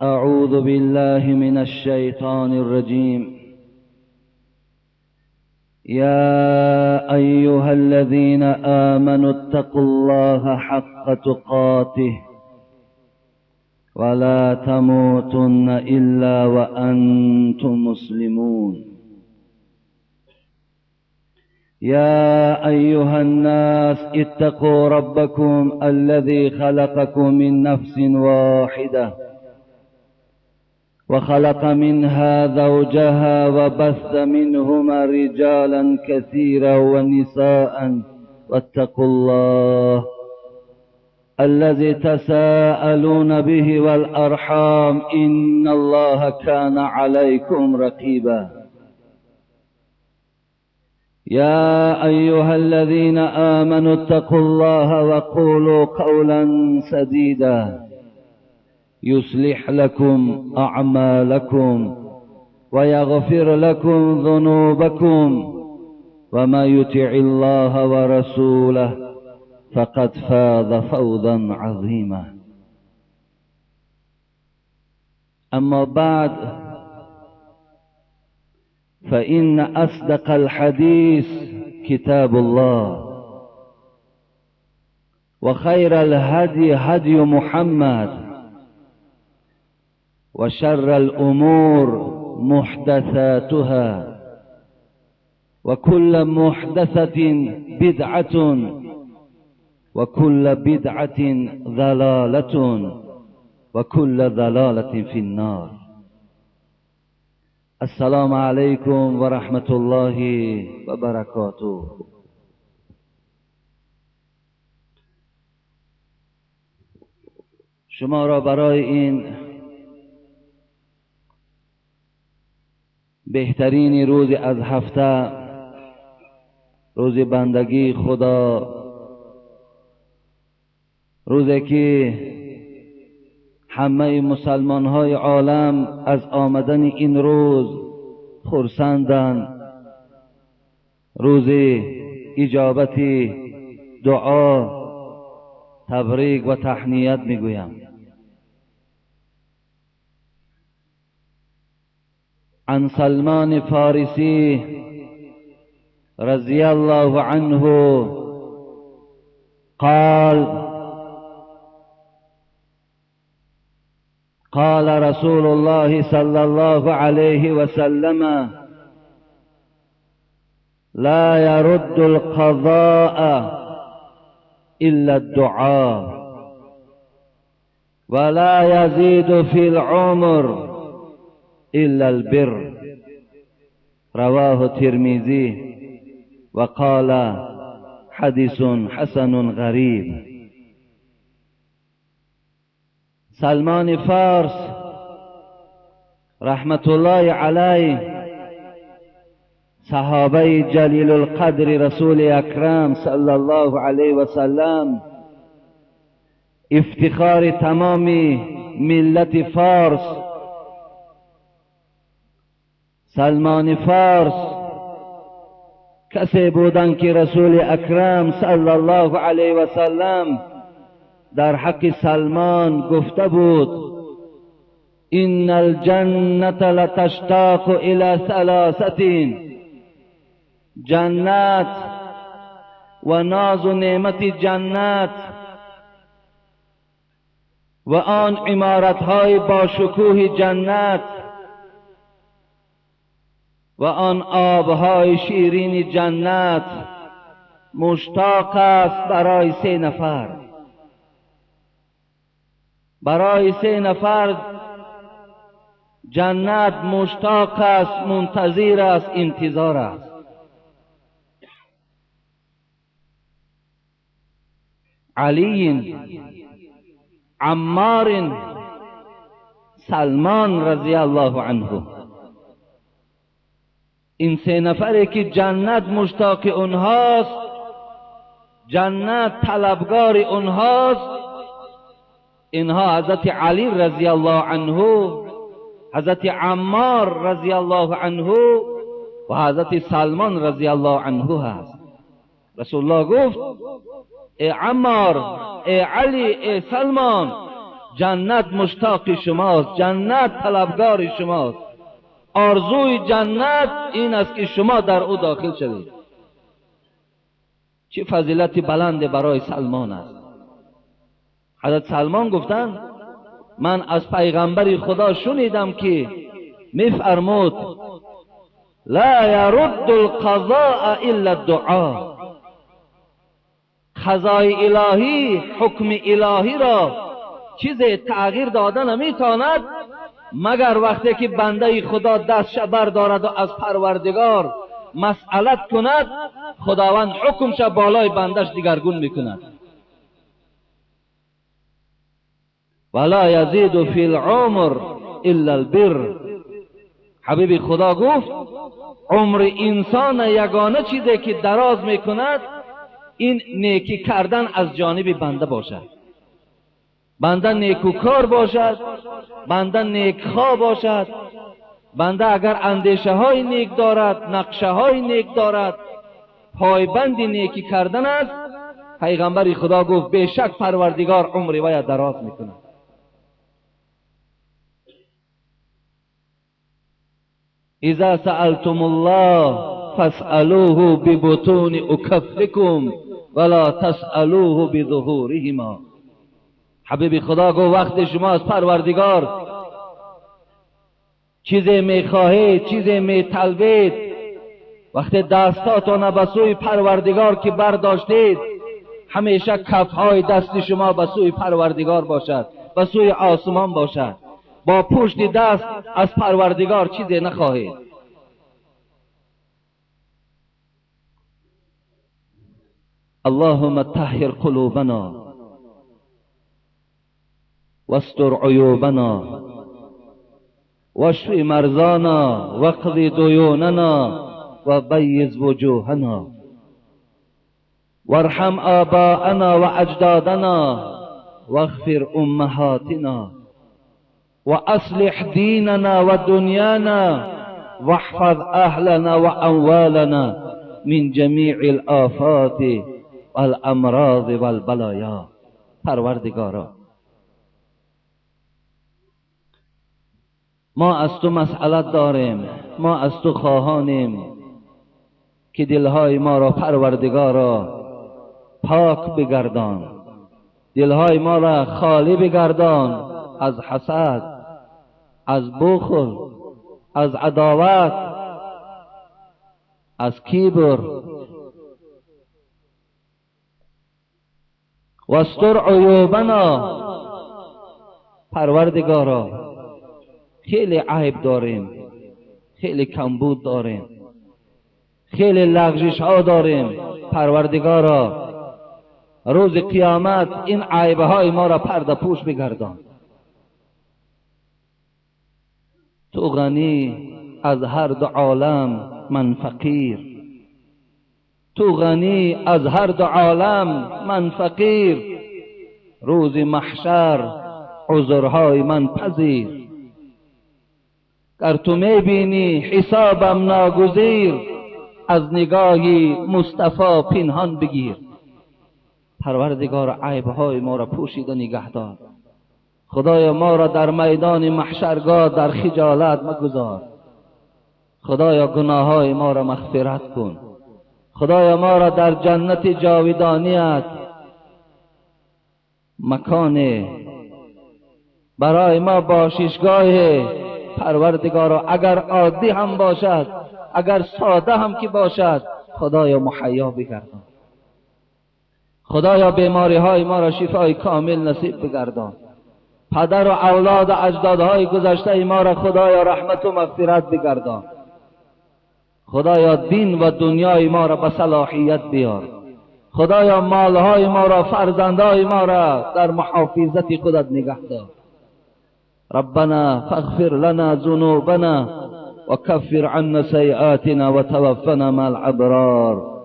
أعوذ بالله من الشيطان الرجيم. يا أيها الذين آمنوا اتقوا الله حق تقاته ولا تموتن إلا وأنتم مسلمون. يا أيها الناس اتقوا ربكم الذي خلقكم من نفس واحدة وخلق منها زوجها وبث منهما رجالا كثيرا ونساء واتقوا الله الذي تساءلون به والأرحام إن الله كان عليكم رقيبا. يا أيها الذين آمنوا اتقوا الله وقولوا قولا سديدا يصلح لكم أعمالكم ويغفر لكم ذنوبكم وما يطع الله ورسوله فقد فاز فوزا عظيما. أما بعد، فإن أصدق الحديث كتاب الله وخير الهدي هدي محمد وشر الأمور محدثاتها وكل محدثة بدعة وكل بدعة ضلالة وكل ضلالة في النار. السلام علیکم و رحمت الله و برکاته. شما را برای این بهترین روز از هفته، روز بندگی خدا، روزی که همه مسلمان های عالم از آمدن این روز خرسندند، روز اجابت دعا، تبریک و تهنیت میگویم. عن سلمان فارسی رضی الله عنه قال رسول الله صلى الله عليه وسلم لا يرد القضاء إلا الدعاء ولا يزيد في العمر إلا البر. رواه الترمذي وقال حديث حسن غريب. سلمان فارس رحمت الله علیه، صحابه جلیل القدر رسول اکرم صلی الله علیه و سلم، افتخار تمام ملت فارس. سلمان فارس کسی بودند که رسول اکرم صلی الله علیه و سلم در حق سلمان گفته بود: ان الجنة لتشتاق الى ثلاثة. جنت و ناز و نعمت جنت و آن عمارت‌های با شکوه جنت و آن آب‌های شیرین جنت مشتاق است برای 3 نفر. برای 3 نفر جنت مشتاق است، منتظر است، انتظار است. علی، عمار، سلمان رضی الله عنه. این 3 نفری که جنت مشتاق اونهاست، جنت طلبگار اونهاست، اینها حضرت علی رضی الله عنه، حضرت عمار رضی الله عنه و حضرت سلمان رضی الله عنه هست. رسول الله گفت: ای عمار، ای علی، ای سلمان، جنت مشتاق شماست، جنت طلبگار شماست. آرزوی جنت این است که شما در او داخل شوید. چه فضیلت بلند برای سلمان است. حضرت سلمان گفتند من از پیغمبر خدا شنیدم که میفرمود لا یرد القضاء الا الدعاء، قضای الهی، حکم الهی را چیزی تغییر داده نمیتواند مگر وقتی که بنده خدا دستش بردارد و از پروردگار مسئلت کند، خداوند حکمش بالای بندش دیگرگون میکند. ولا یزید فی العمر الا البر. حبیب خدا گفت عمر انسان یگانه چیزی که دراز میکند این نیکی کردن از جانب بنده باشد. بنده نیکوکار باشد، بنده نیکخواه باشد، بنده اگر اندیشه های نیک دارد، نقشه های نیک دارد، پایبند نیکی کردن است، پیغمبر خدا گفت بیشک پروردگار عمر وی دراز میکند. اذا سألتم الله فاسألوه ببطون اکفکم ولا تسألوه بظهورهما. حبیب خدا گفت وقتی شما از پروردگار چیزی میخواهید، چیزی میطلبید، وقتی دستاتون به سوی پروردگار که برداشتید، همیشه کفهای دست شما به سوی پروردگار باشد، به سوی آسمان باشد. با پشت دست از پروردگار چیزی نخواهید. اللهم طهر قلوبنا واستر عیوبنا واشف مرضانا واقض دیوننا وبیض وجوهنا وارحم آباءنا واجدادنا واغفر امهاتنا واصلح دیننا ودنیانا واحفظ اهلنا واموالنا من جمیع الآفات والامراض والبلایا. پروردگارا ما از تو مسئلت داریم، ما از تو خواهانیم که دلهای ما را پروردگارا پاک بگردان، دلهای ما را خالی بگردان از حسد، از بخل، از عداوت، از کبر. واستر عیوبنا. پروردگارا خیلی عیب داریم، خیلی کمبود داریم، خیلی لغزش ها داریم. پروردگارا روز قیامت این عیب های ما را پرده پوش بگردان. تو غنی از هر دو عالم، من فقیر. تو غنی از هر دو عالم، من فقیر. روز محشر عذرهای من پذیر. گر تو میبینی حسابم ناگزیر، از نگاهی مصطفی پنهان بگیر. پروردگار عیبهای ما را پوشیده نگه دار. خدایا ما را در میدان محشرگاه در خجالت مگذار. خدایا گناههای ما را مغفرت کن. خدایا ما را در جنت جاودانیت مکان برای ما باششگاه. پروردگارا اگر عادی هم باشد، اگر ساده هم که باشد، خدایا محیا بگردان. خدایا بیماری های ما را شفای کامل نصیب بگردان. پدر و اولاد و اجدادهای گذشته ما را خدایا رحمت و مغفرت بگردان. خدایا دین و دنیای ما را به صلاحیت بیار. خدایا مالهای ما را، فرزندهای ما را در محافظت خودت نگه دار. ربنا فاغفر لنا ذنوبنا وكفر عنا سيئاتنا وتوفنا مع الابرار.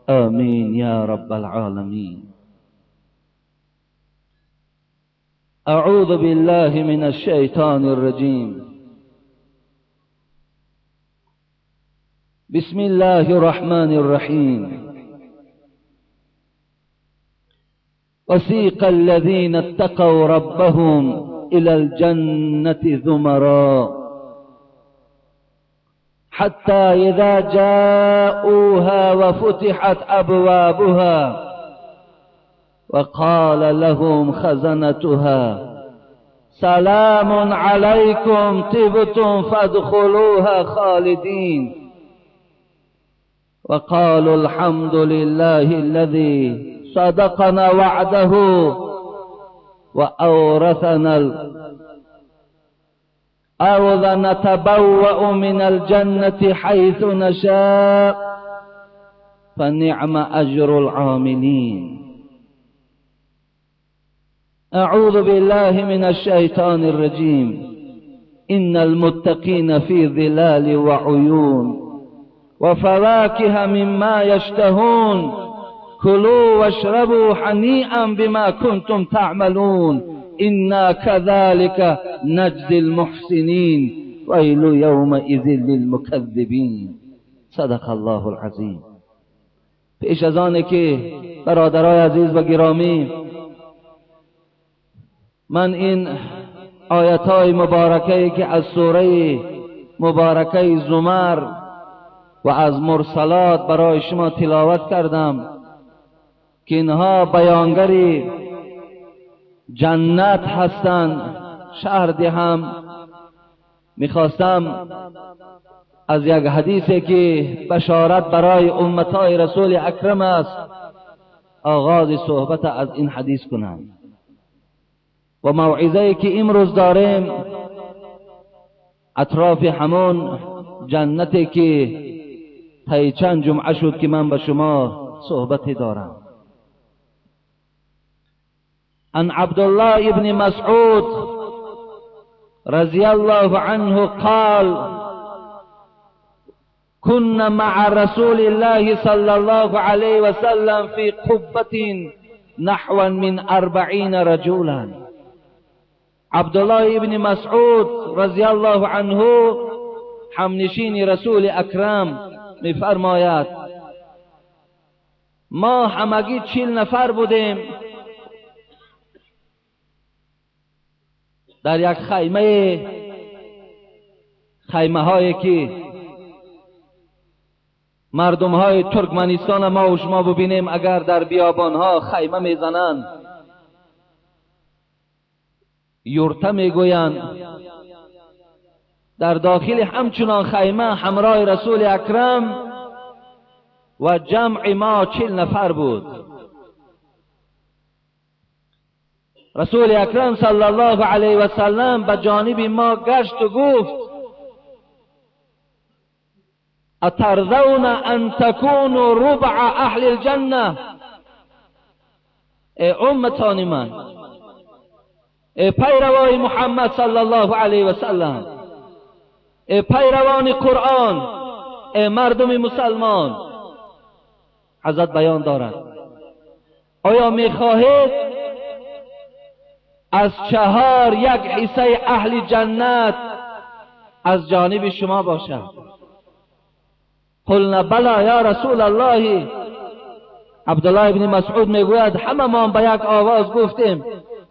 آمين يا رب العالمين. اعوذ بالله من الشيطان الرجيم. بسم الله الرحمن الرحيم. وسیق الذین اتقوا ربهم الى الجنة زمرا حتى اذا جاءوها وفتحت ابوابها وقال لهم خزنتها سلام عليكم طبتم فادخلوها خالدين وقالوا الحمد لله الذي صدقنا وعده وأورثنا الأرض نتبوأ من الجنة حيث نشاء فنعم أجر العاملين. أعوذ بالله من الشيطان الرجيم. إن المتقين في ظلال وعيون وفواكه مما يشتهون كلوا واشربوا هنيئا بما كنتم تعملون إنا كذلك نجزي المحسنين ويل يومئذ للمكذبين. صدق الله العظیم. پیش از آنه که برادرای عزیز و گرامی من این آیت‌های مبارکه‌ای که از سوره مبارکه زمر و از مرسلات برای شما تلاوت کردم که اینها بیانگری جنت هستند، شرح هم میخواستم از یک حدیثی که بشارت برای امتای رسول اکرم است آغاز صحبت از این حدیث کنم و موعظه‌ای که امروز داریم اطراف همون جنتی که طی چند جمعه شد که من به شما صحبتی دارم. عن عبدالله ابن مسعود رضی الله عنه قال كنا مع رسول الله صلى الله عليه وسلم في قبة نحو من 40 رجولا. عبدالله ابن مسعود رضی الله عنه همنشین رسول اکرم میفرماید ما همگی 40 نفر بودیم در یک خیمه هایی که مردم های ترکمنستان ما و شما ببینیم اگر در بیابان ها خیمه میزنند یورته میگویند، در داخل همچنان خیمه همراه رسول اکرم و جمع ما 40 نفر بود. رسول اکرم صلی الله علیه و سلم به جانب ما گشت و گفت اترضون ان تكونوا ربع اهل الجنه. ای امتان من، ای پیروان محمد صلی الله علیه و سلم، ای پیروان قرآن، ای مردم مسلمان، حضرت بیان دارد آیا میخواهید از 4 یک حصه اهل جنت از جانب شما باشد؟ قلنا بلا یا رسول الله. عبدالله ابن مسعود میگوید همه ما به یک آواز گفتیم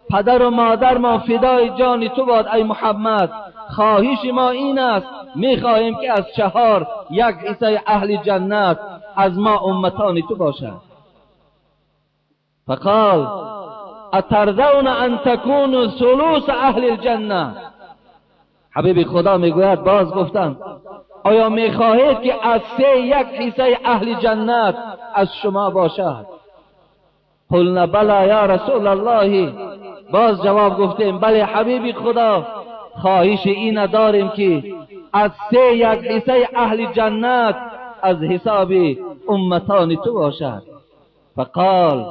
پدر و مادر ما فدای جان تو باد ای محمد، خواهش ما این است میخواهیم که از 4 یک حصه اهل جنت از ما امتان تو باشد. فقال اترضون ان تكونوا ثلث اهل الجنه. حبیب خدا میگوید باز گفتم آیا میخواهید که از 3 یک حصه اهل جنت از شما باشد؟ قلنا بلا یا رسول الله. باز جواب گفتیم بله حبیب خدا، خواهش این داریم که از 3 یک حصه اهل جنت از حساب امتان تو باشد. فقال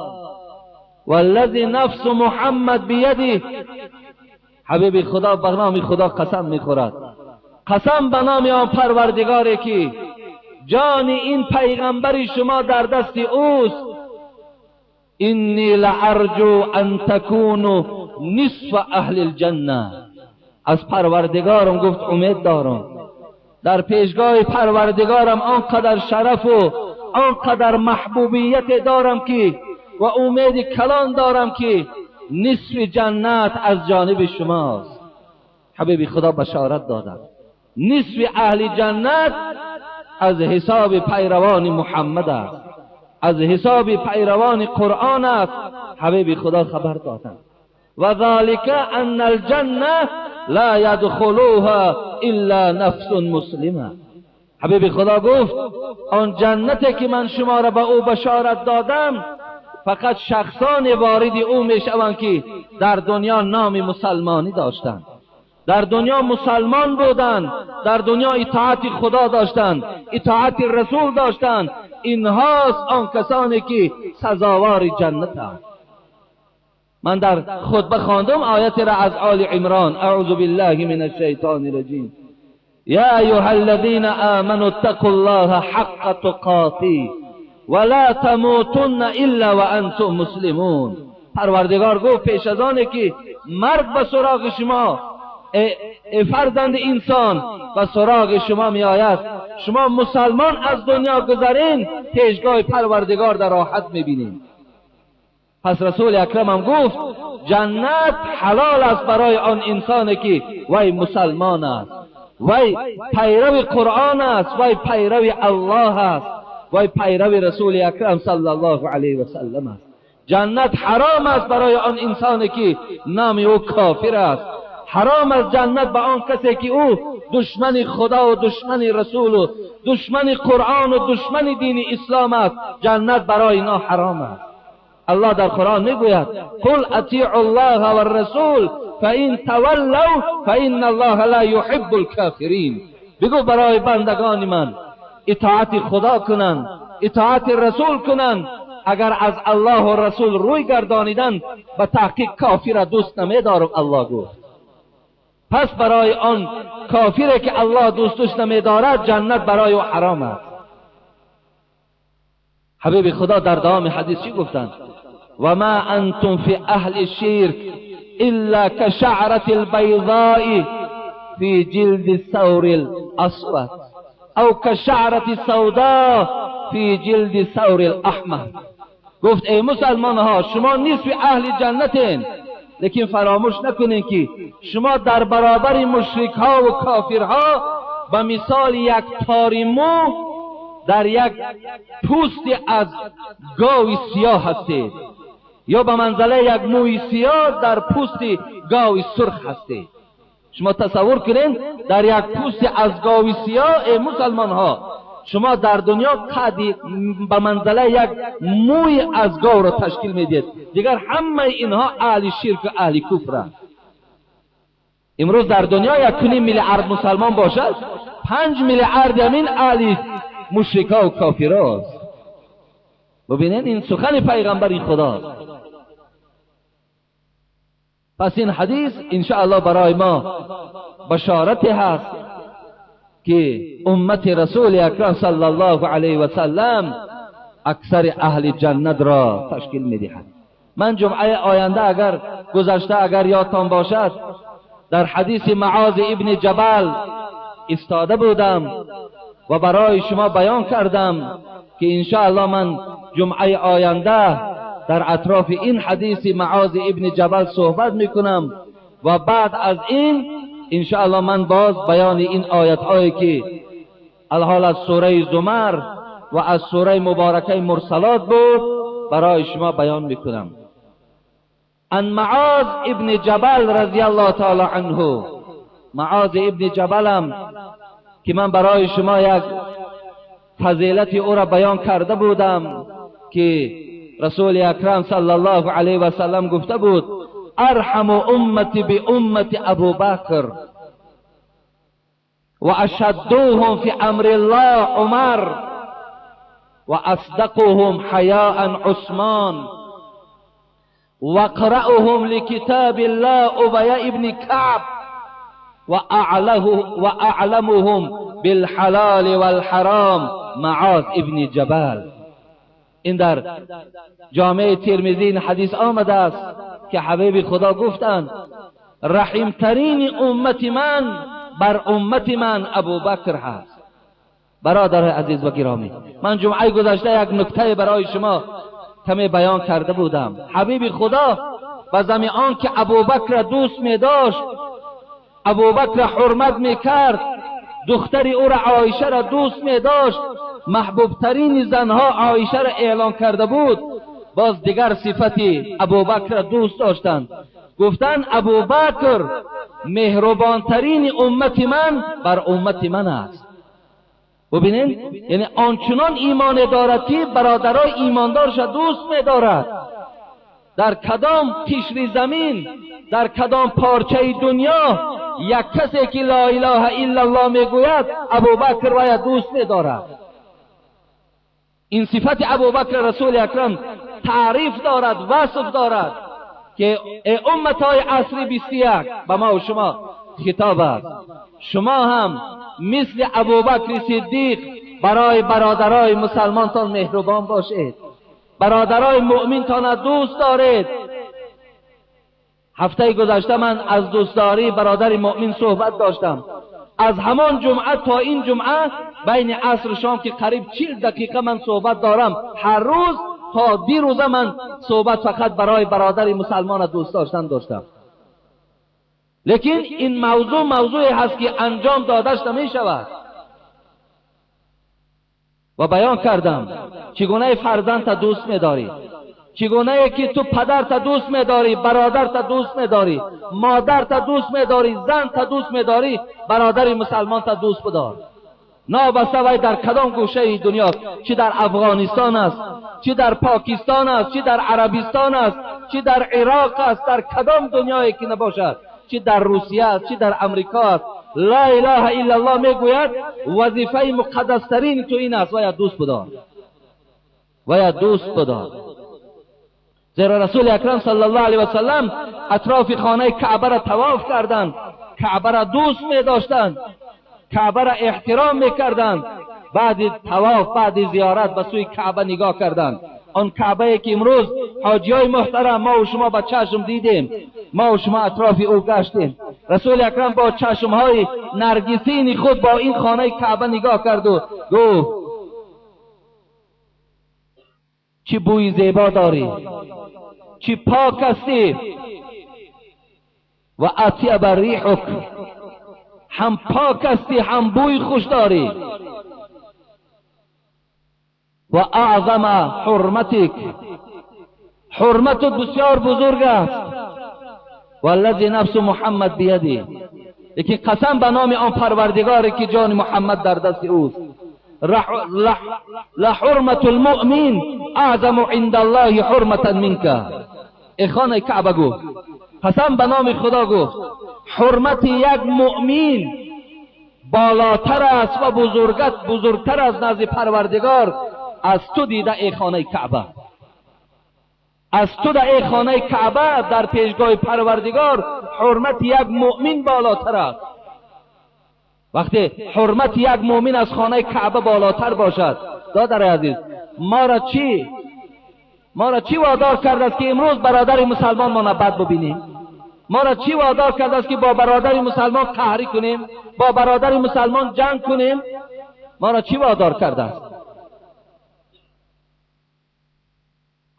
والذی نفس محمد بیده. حبیب خدا به نام خدا قسم میخورد، قسم به نام آن پروردگاری که جان این پیغمبر شما در دست اوست، انی لارجو ان تکونوا نصف اهل الجنه. از پروردگارم گفت امید دارم، در پیشگاه پروردگارم آنقدر شرف و آنقدر محبوبیت دارم که و امید کلان دارم که نصف جنت از جانب شماست. حبیب خدا بشارت دادند نصف اهل جنت از حساب پیروان محمد است، از حساب پیروان قرآن است. حبیب خدا خبر دادند و ذالک ان الجنه لا يدخلوها الا نفس مسلمه. حبیب خدا گفت آن جنتی که من شما را به او بشارت دادم فقط شخصان وارد او میشوند که در دنیا نام مسلمانی داشتند، در دنیا مسلمان بودند، در دنیا اطاعت خدا داشتند، اطاعت رسول داشتند. اینهاست آن کسانی که سزاوار جنتند. من در خطبه خواندم آیت را از آل عمران. اعوذ بالله من الشیطان الرجیم. یا ایها الذین آمنوا اتقوا الله حق تقاته ولا تموتن الا وانتم مسلمون. پروردگار گفت پیش از آنه که مرگ به سراغ شما ای فرزند انسان و سراغ شما می آید، شما مسلمان از دنیا گذرین، پیشگاه پروردگار در راحت می بینید. پس رسول اکرم هم گفت جنت حلال است برای آن انسانی که وی مسلمان است، وی پیرو قرآن است، وی پیرو الله است، وی پیرو رسول اکرم صلی الله علیه و سلم است. جنت حرام است برای آن انسانی که نام او کافر است. حرام است جنت به آن کسی که او دشمن خدا و دشمن رسول و دشمن قرآن و دشمن دین اسلام است. جنت برای اینا حرام است. الله در قرآن میگوید قل اطیعوا الله و الرسول فان تولوا فان الله لا يحب الكافرین. بگو برای بندگان من اطاعت خدا کنند، اطاعت رسول کنند. اگر از الله و رسول روی گردانیدن به تحقیق کافر دوست نمیدارم. الله گفت پس برای آن کافری که الله دوستش نمیدارد جنت برای او حرام است. حبیب خدا در دوام حدیث چی گفتند؟ و ما انتم فی اهل الشرك الا كشعرة البيضاء في جلد الثور الاسود او كشعرة السوداء في جلد الثور الاحمر. گفت ای مسلمان ها شما نصف اهل جنتین، لیکن فراموش نکنید که شما در برابر مشرک ها و کافرها به مثال یک تار مو در یک پوست از گاو سیاه هستید، یا به منزله یک موی سیاه در پوست گاو سرخ هستید. شما تصور کنید در یک پوست از گاو سیاه ای مسلمان ها شما در دنیا قدی به منزله یک موی از گاو را تشکیل میدید. دیگر همه اینها اهل شرک و اهل کفر است. امروز در دنیا 1.5 میلیارد مسلمان باشد، 5 میلیارد همین اهل مشرکا و کافرها است. ببینید این سخن پیغمبر خداست. پس این حدیث انشاءالله برای ما بشارت هست که امت رسول اکرم صلی الله علیه و سلم اکثر اهل جنت را تشکیل میدهد. من جمعه آینده اگر گذشته اگر یادتان باشد در حدیث معاذ ابن جبل استاده بودم و برای شما بیان کردم که انشاءالله من جمعه آینده در اطراف این حدیث معاذ ابن جبل صحبت میکنم و بعد از این انشاءالله من باز بیان این آیت هایی که الحال از سوره زمر و از سوره مبارکه مرسلات بود برای شما بیان میکنم. ان معاذ ابن جبل رضی الله تعالی عنه، معاذ ابن جبلم که من برای شما یک فضیلت او را بیان کرده بودم که رسول اکرم صلی الله علیه و سلم گفته بود ارحم امتی به امت ابو بکر و اشدوهم فی امر الله عمر و اصدقهم حیاء عثمان و اقرأهم لکتاب الله ابی ابن کعب و اعلمهم بالحلال والحرام معاذ ابن جبل. این در جامع ترمذی این حدیث آمده است که حبیب خدا گفتند رحیمترین امت من بر امت من ابو بکر هست. برادر عزیز و گرامی، من جمعه گذشته یک نکته برای شما کمی بیان کرده بودم. حبیب خدا و زمان که ابوبکر دوست می داشت، ابوبکر حرمت می کرد، دختری او را عایشه را دوست می داشت، محبوب ترین زنها عایشه را اعلان کرده بود. باز دیگر صفتی ابوبکر دوست داشتند، گفتند ابوبکر مهربان ترین امت من بر امت من است. ببینید، یعنی آنچنان ایمان دارد که برادرای ایماندارش دوست می دارد. در کدام قشر زمین، در کدام پارچه دنیا یک کسی که لا اله الا الله میگوید ابوبکر را دوست می‌دارد. این صفت ابوبکر رسول اکرم تعریف دارد، وصف دارد که ای امتای عصر 21 به ما و شما خطاب است. شما هم مثل ابوبکر صدیق برای برادرای مسلمانتان مهربان باشید، برادرای مؤمنتان دوست دارید. هفته گذشته من از دوستداری برادر مؤمن صحبت داشتم. از همان جمعه تا این جمعه بین عصر شام که قریب 40 دقیقه من صحبت دارم، هر روز تا 2 روزه من صحبت فقط برای برادر مسلمان دوست داشتم. لیکن این موضوعی هست که انجام دادش نمی شود. و بیان کردم چگونه فرزند دوست می‌داری، چگونه که تو پدرت دوست می‌داری، برادرت دوست می‌داری، مادرت دوست می‌داری، زنت دوست می‌داری، برادر مسلمانت دوست بدار. نابسته وی در کدام گوشه دنیا، چه در افغانستان است، چه در پاکستان است، چه در عربستان است، چه در عراق است، در کدام دنیایی که نباشد، چه در روسیه است، چه در امریکا است، لا اله الا الله میگوید وظیفه مقدس ترین تو این است، باید دوست بدار، باید دوست بدار. زیرا رسول اکرم صلی الله علیه و سلم اطراف خانه کعبه را طواف کردند، کعبه را دوست می داشتند، کعبه را احترام می کردند. بعد طواف، بعد زیارت به سوی کعبه نگاه کردند. آن کعبه که امروز حاجیای محترم ما و شما با چشم دیدیم، ما و شما اطراف او گشتیم. رسول اکرم با چشمهای نرگسین خود با این خانه کعبه نگاه کرد و گفت چه بوی زیبا داری، چه پاک هستی، و اطیب ریحک، هم پاک هستی هم بوی خوش داری، و اعظم حرمتک، حرمتت بسیار بزرگ است، والذی نفس محمد بیده، لیکن قسم به نام آن پروردگاری که جان محمد در دست اوست، لحرمت المؤمن اعظم عند الله حرمتا منک. ای خانه کعبه گفت، قسم به نام خدا گفت، حرمت یک مؤمن بالاتر است و بزرگتر از نزد پروردگار از تو دیده ای خانه کعبه، از تو در ای خانه کعبه در پیشگاه پروردگار حرمت یک مؤمن بالاتر است. وقتی حرمت یک مؤمن از خانه کعبه بالاتر باشد، دادر عزیز، ما را چی وادار کرده است که امروز برادر مسلمان ما بد ببینیم؟ ما را چی وادار کرده است که با برادر مسلمان قهری کنیم، با برادر مسلمان جنگ کنیم؟ ما را چی وادار کرده است؟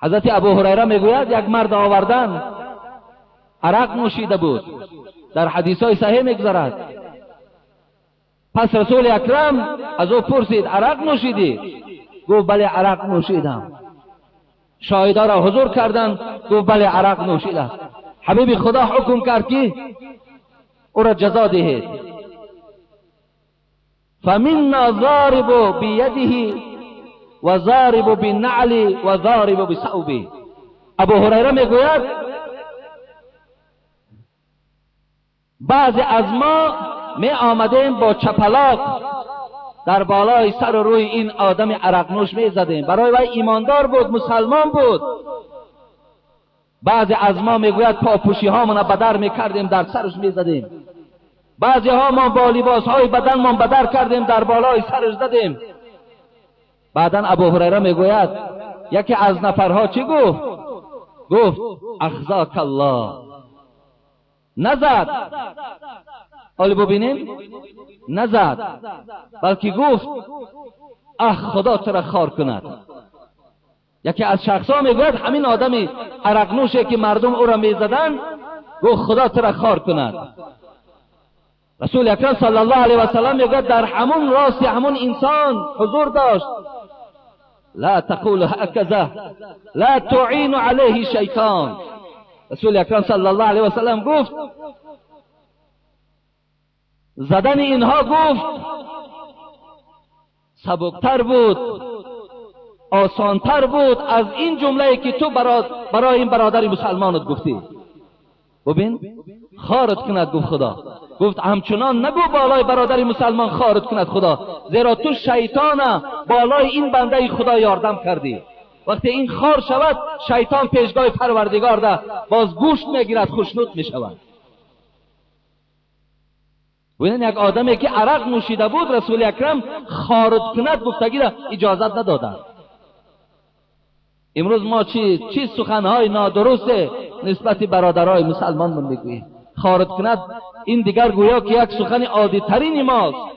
حضرت ابو هریره میگوید یک مرد آوردن عرق نوشیده بود، در حدیث های صحیح میگذرد. پس رسول اکرم از او پرسید عرق نوشیدی؟ گفت بله عرق نوشیدم. شاهدا را حضور کردند، گفت بله عرق نوشیده. حبیب خدا حکم کرد که او را جزا دهید. فمنا ضارب بیده و ضارب بالنعل و ضارب بثوبه. ابو هریره میگوید بعضی از ما می آمدیم با چپلاق در بالای سر و روی این آدم عرق نوش می زدیم، برای وی ایماندار بود، مسلمان بود. بعضی از ما میگوید پاپوشی هامون به در می کردیم، در سرش می زدیم. بعضی ها ما با لباس های بدن ما به در کردیم، در بالای سرش زدیم. بعدن ابو هریره میگوید یکی از نفرها چی گفت؟ گفت اخزاک الله. نزد، حالی ببینیم، نزد، بلکه گفت اخ خدا تو را خار کند. یکی از شخصا میگوید همین آدمی عرق نوشه که مردم او را میزدن گفت خدا تو را خار کند. رسول اکرم صلی الله علیه و سلم میگوید در همون راست همون انسان حضور داشت. لا تقول هكذا لا تعین علیه شیطان. رسول اکرم صلی الله علیه و سلم گفت زدن اینها گفت سبکتر بود، آسانتر بود از این جمله‌ای که تو برای این برادر مسلمانت گفتی. ببین خارت کند گفت خدا. گفت همچنان نگو بالای برادر مسلمان خارت کند خدا، زیرا تو شیطان بالای این بنده خدا یاردم کردی. وقتی این خار شود شیطان پیشگاه پروردگار ده باز گوشت میگیرد، خوشنود میشود. ببین یک آدمی که عرق نوشیده بود رسول اکرم خارت کند گفتگی را اجازت ندادند. امروز ما چی سخنهای نادرست نسبت برادرای مسلمان میگوییم. خارت کند این دیگر گویا که یک سخن عادی ترین ماست.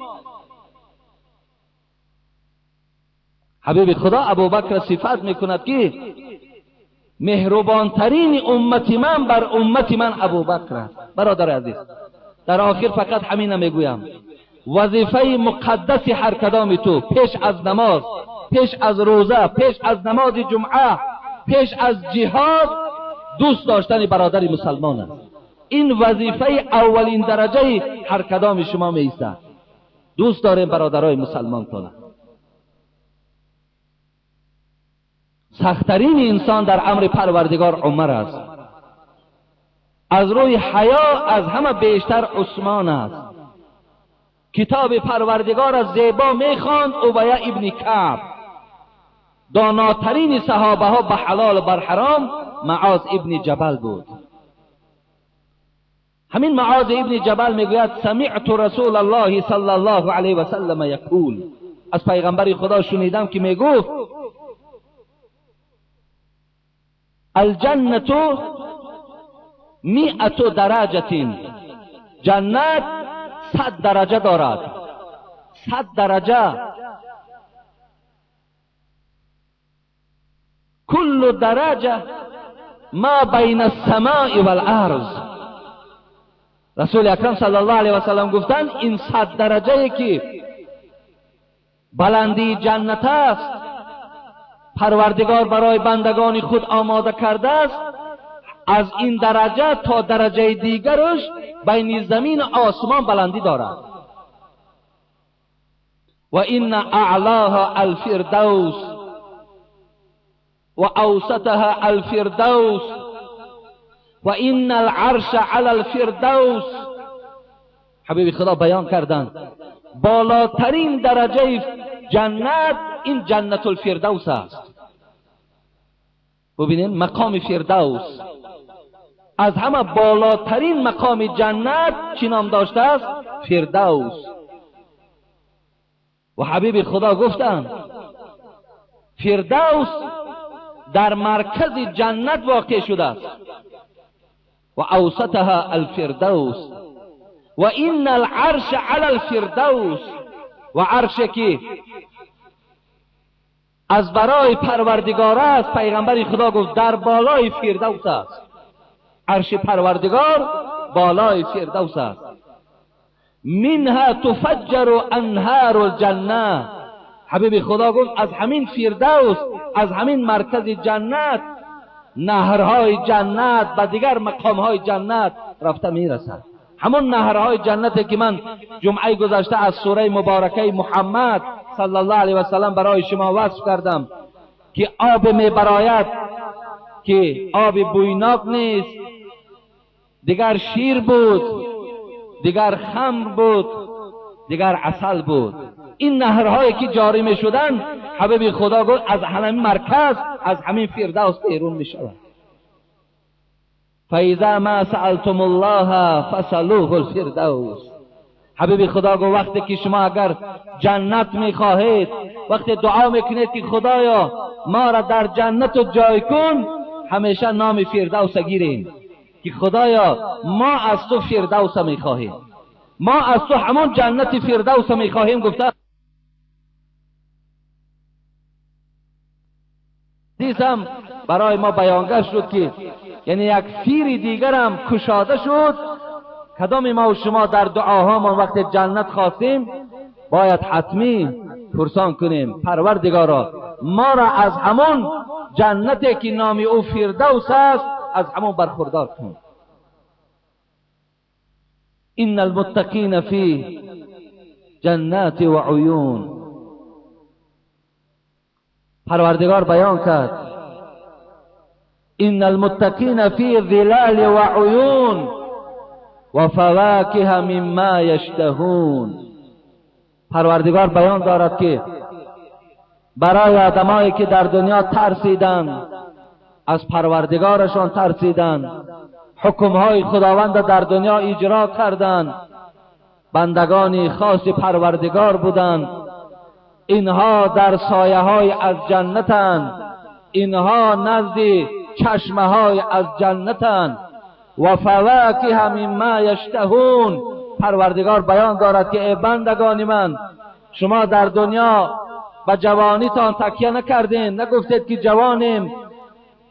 حبیب خدا ابوبکر صفت میکند که مهربان ترین امت من بر امت من ابوبکر است. برادر عزیز در آخر فقط همین میگویم، وظیفه مقدس هر کدام تو پیش از نماز، پیش از روزه، پیش از نماز جمعه، پیش از جهاد دوست داشتن برادر مسلمان است. این وظیفه اولین درجه هر کدام شما میایستد. دوست داریم برادرای مسلمان تان. سخت‌ترین انسان در امر پروردگار عمر است. از روی حیا از همه بیشتر عثمان است. کتاب پروردگار از زیبا میخواند عبیه ابن کعب. داناترین صحابه ها به حلال و بر حرام معاذ ابن جبل بود. همین معاذ ابن جبل میگوید سمعت رسول الله صلی الله علیه و سلم یقول، از پیغمبر خدا شنیدم که میگفت الجنة 100 درجة، جنت 100 درجه دارد. 100 درجه، كل درجه ما بین السماء والارض. رسول اکرم صلی الله علیه و سلم گفتند این 100 درجه که بلندی جنت است پروردگار برای بندگان خود آماده کرده است، از این درجه تا درجه دیگرش بین زمین و آسمان بلندی دارد. و این اعلاها الفردوس و اوسطها الفردوس و این العرش علی الفردوس. حبیب خدا بیان کردند بالاترین درجه جنت این جنت الفردوس است. ببینید مقام فردوس از همه بالاترین مقام جنت چی نام داشته است؟ فردوس. و حبیب خدا گفتند فردوس در مرکز جنت واقع شده است. و اوسطها الفردوس و این العرش علی الفردوس. و عرش که از برای پروردگار است پیغمبر خدا گفت در بالای فردوس است. عرش پروردگار بالای فردوس است. منها تفجر انهار الجنه. حبیب خدا گفت از همین فردوس، از همین مرکز جنت نهرهای جنت به دیگر مقامهای جنت رفته میرسد. همون نهرهای جنتی که من جمعه گذشته از سوره مبارکه محمد صلی الله علیه و سلم برای شما وصف کردم که آب میبراید که آب بویناک نیست، دیگر شیر بود، دیگر خمر بود، دیگر عسل بود. این نهرهایی که جاری می شدن حبیب خدا گفت از همین مرکز، از همین فردوس بیرون می شود. فاذا ما سألتم الله فسألوه الفردوس. حبیب خدا گفت وقتی که شما اگر جنت می خواهید، وقتی دعا میکنید که خدایا ما را در جنت جای کن، همیشه نام فردوس گیرین که خدایا ما از تو فردوس می خواهیم، ما از تو همون جنت فردوس می خواهیم. گفته حدیث هم برای ما بیانگر شد که یعنی یک سیر دیگر هم کشاده شد. کدام ما و شما در دعاهامون وقت جنت خواستیم باید حتمی پرسان کنیم پروردگارا ما را از همون جنتی که نام او فردوس است از همون برخوردار کن. ان المتقین فی جنات و عیون. پروردگار بیان کرد ان المتقین فی ظلال و عیون و فواکه مما یشتهون. پروردگار بیان دارد که برای آدمایی که در دنیا ترسیدند، از پروردگارشان ترسیدند، حکمهای خداوند در دنیا اجرا کردند، بندگانی خاص پروردگار بودند، اینها در سایه های از جنتند، اینها نزد چشمه های از جنتند. و فواکه مما یشتهون. پروردگار بیان دارد که ای بندگان من، شما در دنیا به جوانیتان تکیه نکردین، نگفتید که جوانیم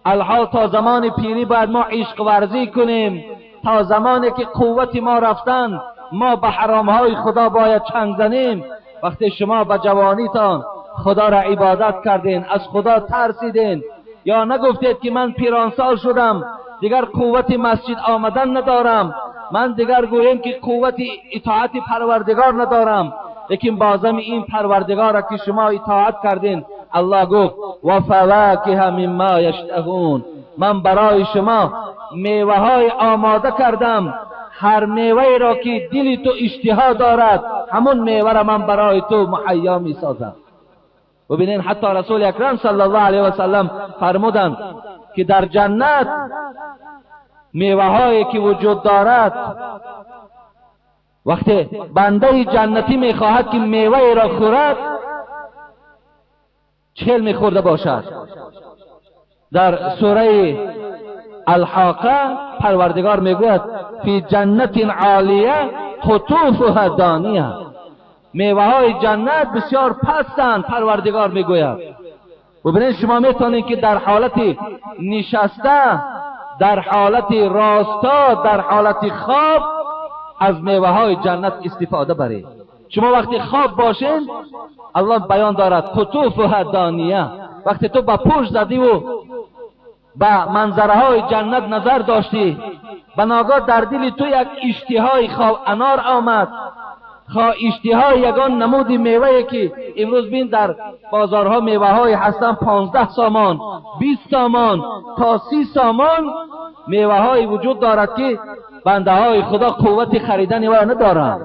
الحال تا زمان پیری باید ما عشق ورزی کنیم، تا زمانی که قوت ما رفتن ما به حرامهای خدا باید چنگ زنیم. وقتی شما به جوانیتان خدا را عبادت کردین، از خدا ترسیدین، یا نگفتید که من پیرانسال شدم دیگر قوت مسجد آمدن ندارم، من دیگر گویم که قوت اطاعت پروردگار ندارم، لیکن بازم این پروردگار را که شما اطاعت کردین الله گفت و فواکه مما یشتهون. من برای شما میوه های آماده کردم، هر میوه را که دل تو اشتها دارد همون میوه را من برای تو مهیا می سازم. ببینین حتی رسول اکرم صلی الله علیه و سلم فرمودند که در جنت میوه هایی که وجود دارد، وقتی بنده جنتی میخواهد که میوه را خورد 40 میخورده باشد. در سوره الحاقه پروردگار میگوید فی جنت عالیه قطوفها دانیه. میوه های جنت بسیار پستند. پروردگار میگوید ببینید شما میتونید که در حالت نشسته، در حالت راستا، در حالت خواب از میوه های جنت استفاده برید. شما وقتی خواب باشین الله بیان دارد قطوفها دانیه، وقتی تو با پوش زدی و به منظره های جنت نظر داشتی، به ناگاه در دل تو یک اشتهای خواب انار آمد، اشتهای یگان نمود میوه که امروز بین در بازارها میوه های هستن 15 سامان 20 سامان تا 30 سامان میوه های وجود دارد که بنده های خدا قوت خریدن و ندارند.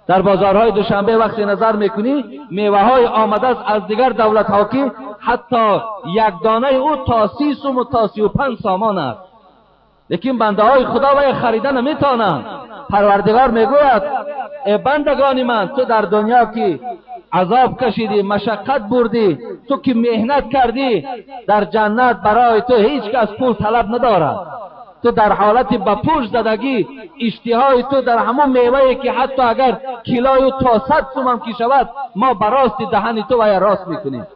در بازارهای دوشنبه وقتی نظر میکنی میوه های آمده از دیگر دولت ها که حتی یک دانه او تا 30 سوم و تا 35 سامان است، لیکن بنده های خدا و خریدن نمیتونند. پروردگار میگوید ای بندگان من، تو در دنیا که عذاب کشیدی، مشقت بردی، تو که مهنت کردی، در جنت برای تو هیچ کس پول طلب ندارد. تو در حالت به پوش زدگی اشتهای تو در همون میوهی که حتی اگر کیلوی تا 100 سوم که شود ما براستی دهن تو و راست میکنیم.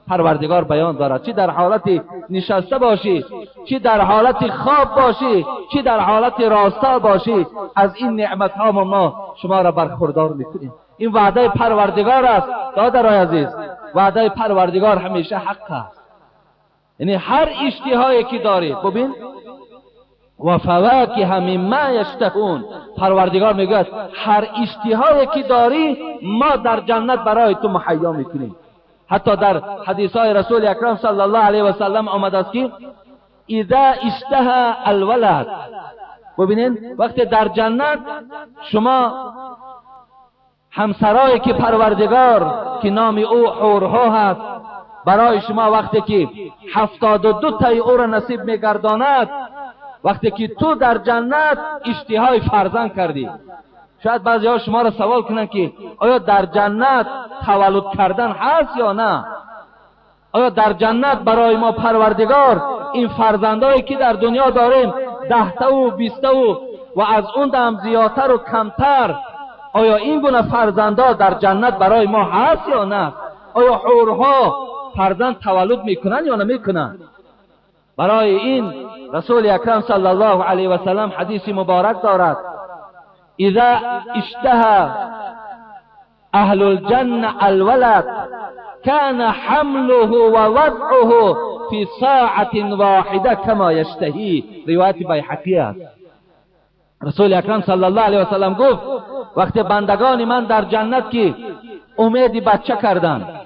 پروردگار بیان دارد چی در حالت نشسته باشی، چی در حالت خواب باشی، چی در حالت راستا باشی، از این نعمت ها ما شما را برخوردار میکنیم. این وعده پروردگار است برادرای عزیز. وعده پروردگار همیشه حق است. یعنی هر اشتهایی که داری ببین و فواکه مما یشتهون. پروردگار میگه هر اشتهایی که داری ما در جنت برای تو مهیا میکنیم. حتی در حدیث های رسول اکرم صلی الله علیه و سلم آمده است که اذا اشتهى الولد، ببینید وقتی در جنت شما همسرایی که پروردگار که نام او حورها هست برای شما وقتی که 72 تای او را نصیب میگرداند، وقتی که تو در جنت اشتهای فرزند کردی، شاید بعضی ها شما را سوال کنن که آیا در جنت تولد کردن هست یا نه؟ آیا در جنت برای ما پروردگار این فرزندایی که در دنیا داریم 10 تا و 20 تا و از اون هم زیادتر و کمتر، آیا این گونه فرزندا در جنت برای ما هست یا نه؟ آیا حورها فرزند تولد میکنن یا نمیکنن؟ برای این رسول اکرم صلی الله علیه و سلم حدیث مبارک دارد: اذا اشتهى اهل الجنه الولد كان حمله و وضعه فی ساعة واحده کما یشتهی. روایت بیهقی است. رسول اکرم صلی الله علیه و سلم گفت وقتی بندگان من در جنت که امید بچه کردند،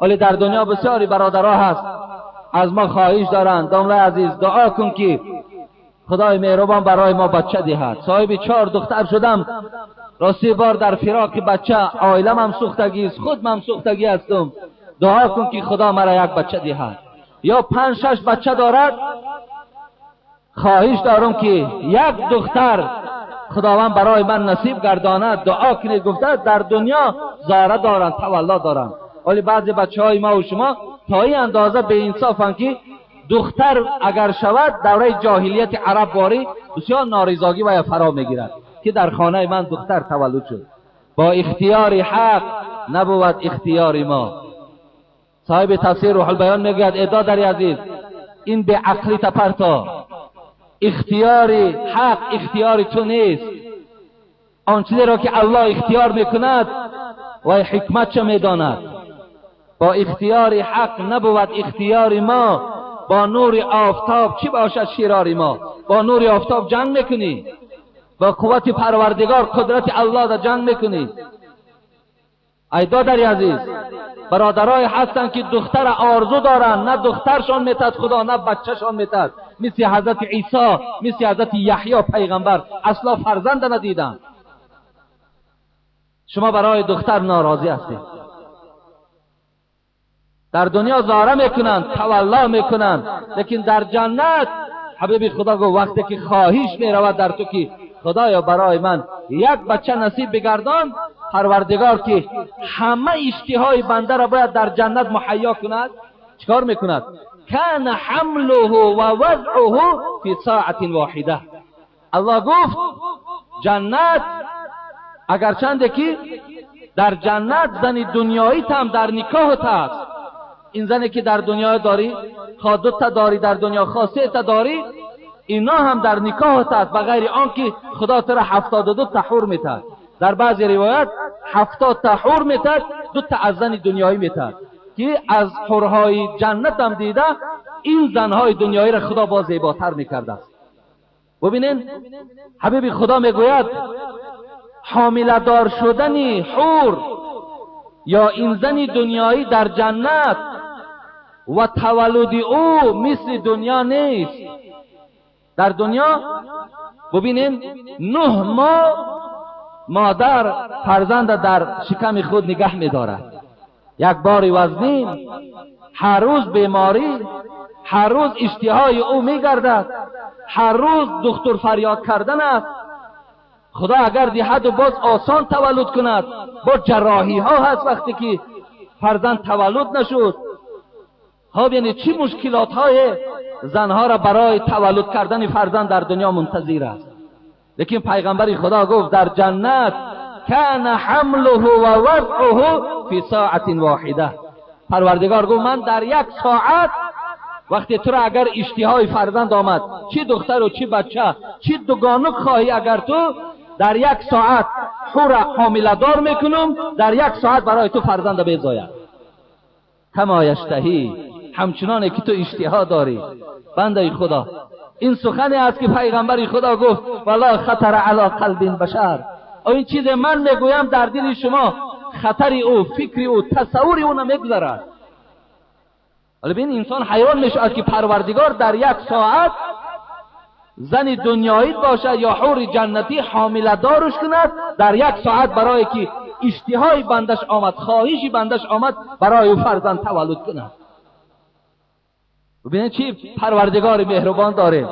ولی در دنیا بسیاری برادرها هست از ما خواهش دارند: دامله عزیز دعا کن که خدای مهربان برای ما بچه دهد. صاحب 4 دختر شدم، راستی بار در فراق بچه، عائلم هم سوختگی است، خودم هم سوختگی هستم، دعا کن که خدا مرا یک بچه دهد. یا 5-6 بچه دارد، خواهش دارم که یک دختر خداوند برای من نصیب گرداند، دعا کنید. گفته در دنیا زاره دارند، تولد دارند، ولی بعضی بچه‌های ما و شما تا این اندازه به انصافند که دختر اگر شود دوره جاهلیت عرب واری بسیار نارضاگی و فرا میگیرد که در خانه من دختر تولد شد. با اختیار حق نبود اختیار ما. صاحب تفسیر روح البیان میگوید ای دادری عزیز، این به عقلی تپرتا، اختیار حق اختیار تو نیست. آن چیزی را که الله اختیار میکند و حکمت چه میداند. با اختیار حق نبود اختیار ما. با نور آفتاب چی باشد شرار ما؟ با نور آفتاب جنگ میکنی، با قوت پروردگار قدرت الله در جنگ میکنی. ای دادری عزیز، برادرای هستن که دختر آرزو دارن، نه دخترشان میتد خدا نه بچهشان میتد، مثل حضرت عیسی، مثل حضرت یحیی پیغمبر اصلا فرزند ندیدن. شما برای دختر ناراضی هستید. در دنیا زاره میکنند، تولا میکنند، لیکن در جنت حبیب خدا گفت وقتی که خواهش میرود در تو که خدایا برای من یک بچه نصیب بگردان، پروردگار که همه اشتهای بنده را باید در جنت مهیا کند، چیکار میکند؟ کان حمله و وضعه فی ساعة واحده. الله گفت جنت اگرچند که در جنت زن دنیایی هم در نکاحت است. این زنی که در دنیا داری، خواه 2 تا داری در دنیا، خواه 3 تا داری، اینا هم در نکاحت است، بغیر آنکه خدا تو را 72 تا حور میتد. در بعضی روایت 70 تا حور میتد، 2 تا از زن دنیایی میتد که از حورهای جنت هم دیده این زنهای دنیایی را خدا با زیباتر میکرده است. ببینین حبیب خدا میگوید حامله دار شدن حور یا این زن دنیایی در جنت و تولد او مثل دنیا نیست. در دنیا ببینین 9 ماه مادر فرزند در شکم خود نگه می‌دارد، یک بار وزنین، هر روز بیماری، هر روز اشتهای او می‌گردد، هر روز دکتر فریاد کردن است. خدا اگر دهد و باز آسان تولد کند، با جراحی ها هست وقتی که فرزند تولد نشد. ها یعنی چی مشکلات های زنها را برای تولد کردن فرزند در دنیا منتظر است. لیکن پیغمبر خدا گفت در جنت کان حمله و وضعه فی ساعة واحده. پروردگار گفت من در 1 ساعت وقتی تو را اگر اشتهای فرزند آمد، چی دختر و چی بچه، چی دوگانه خواهی، اگر تو در 1 ساعت حور حامله دار میکنم، در 1 ساعت برای تو فرزند بیزاید کما یشتهی، همچنانه که تو اشتها داری. بنده خدا این سخنی است که پیغمبر خدا گفت والله خطر علی قلب بشر. این چیز من میگویم در دل شما خطر او، فکر او، تصور او نمیگذرد. ولی ببین انسان حیران میشه که پروردگار در 1 ساعت زن دنیایی باشد یا حور جنتی حامله دارش کند، در 1 ساعت برای که اشتهای بندش آمد، خواهشی بندش آمد، برای او فرزند تولد کند. ببینید چی پروردگار مهربان داره،